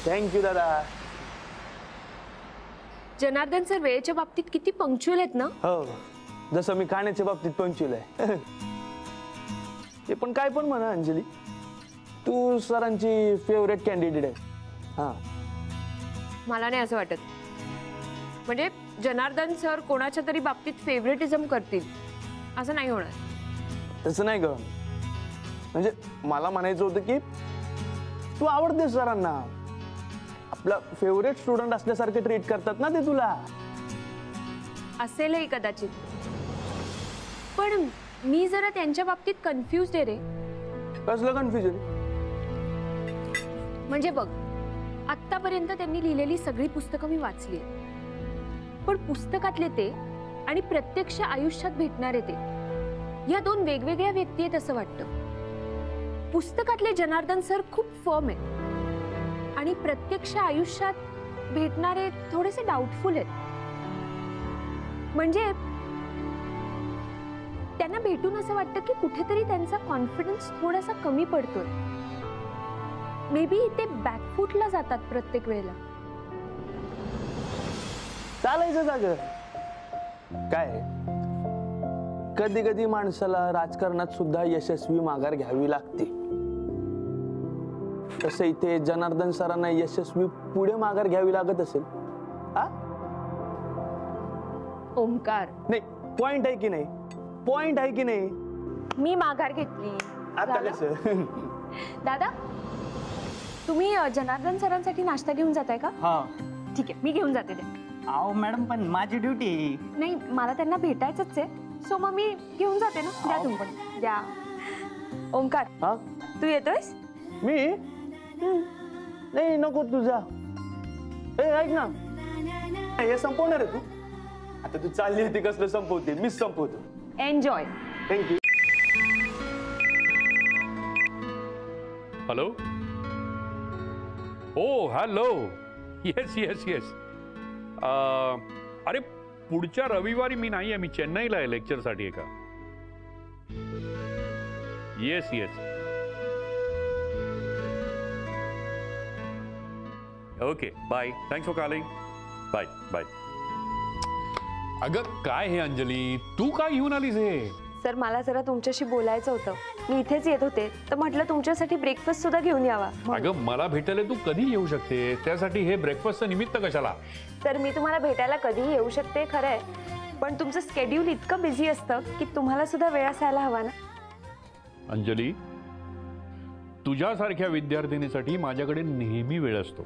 Thank you दादा. Janardan sir वेळेच्या बाबतीत किती पंक्च्युअल आहेत ना. हो, जसं मी खाण्याच्या बाबतीत पंक्च्युअल आहे. ते पण काय पण म्हणा अंजली, तू सरांची फेवरेट कॅन्डिडेट आहे. हा, मला नाही असं वाटत. म्हणजे जनार्दन सर कोणाच्या तरी बाबतीत फेवरेटिझम करतील असं नाही होणार. तसं नाही ग. म्हणजे मला म्हणायचं होतं की तू आवडते सरांना. आपला फेवरेट स्टुडंट असल्यासारखे ट्रीट करतात ना ते तुला. असेलही कदाचित, पण मी जरा त्यांच्या बाबतीत कन्फ्युज्ड आहे रे. कसलं कन्फ्युजन? म्हणजे बघ, आतापर्यंत त्यांनी लिहिलेली सगळी पुस्तकं मी वाचली, पण पुस्तकातले ते आणि प्रत्यक्ष आयुष्यात भेटणारे ते या दोन वेगवेगळ्या व्यक्ती आहेत असं वाटतं. पुस्तकातले जनार्दन सर खूप फर्म आहेत आणि प्रत्यक्ष आयुष्यात भेटणारे थोडेसे डाऊटफुल आहेत. म्हणजे त्यांना भेटून असं वाटतं की कुठेतरी त्यांचा कॉन्फिडन्स थोडासा कमी पडतोय. मे बी ते बॅकफुटला जातात प्रत्येक वेळेला. चालायचं जाग काय. कधी कधी माणसाला राजकारणात सुद्धा यशस्वी माघार घ्यावी लागते. तसं इथे जनार्दन सरांना यशस्वी पुढे माघार घ्यावी लागत असेल. हा, ओमकार, नाही पॉइंट आहे की नाही? पॉइंट आहे की नाही? मी माघार घेतली. आता कसं? दादा, तुम्ही जनार्दन सरांसाठी नाश्ता घेऊन जाताय का? हा. ठीक आहे, मी घेऊन जाते ते. आओ मॅडम, पण माझी ड्युटी. नाही, मला त्यांना भेटायचंच आहे, सो मग मी घेऊन जाते ना. द्या तुम्ही पण द्या. ओमकार, हा, तू येतोयस? मी नाही, नको तुझा. ए ऐक ना, हे संपवणार आहे तू? आता तू चालली होती, कसलं संपवते? मीच संपवतो. एन्जॉय. थँक्यू. हॅलो. ओ हॅलो. Yes yes yes. अरे पुढच्या रविवारी मी नाही आहे, मी चेन्नईला आहे लेक्चरसाठी एका. Yes yes. Okay bye. Thanks for calling. Bye bye. अगं काय हे अंजली, तू काय घेऊन आलीस हे? सर, मला जरा तुमच्याशी बोलायचं होतं. मी इथेच येत होते, तर म्हटलं तुमच्यासाठी ब्रेकफास्ट सुद्धा घेऊन यावा. अगं मला भेटायला तू कधी येऊ शकते, त्यासाठी हे ब्रेकफास्टचं निमित्त कशाला? तर मी तुम्हाला भेटायला कधीही येऊ शकते खरंय, पण तुमचं स्केड्यूल इतकं बिझी असतं की तुम्हाला सुद्धा वेळ असायला हवा ना. अंजली, तुझ्यासारख्या विद्यार्थिनीसाठी माझ्याकडे नेहमी वेळ असतो.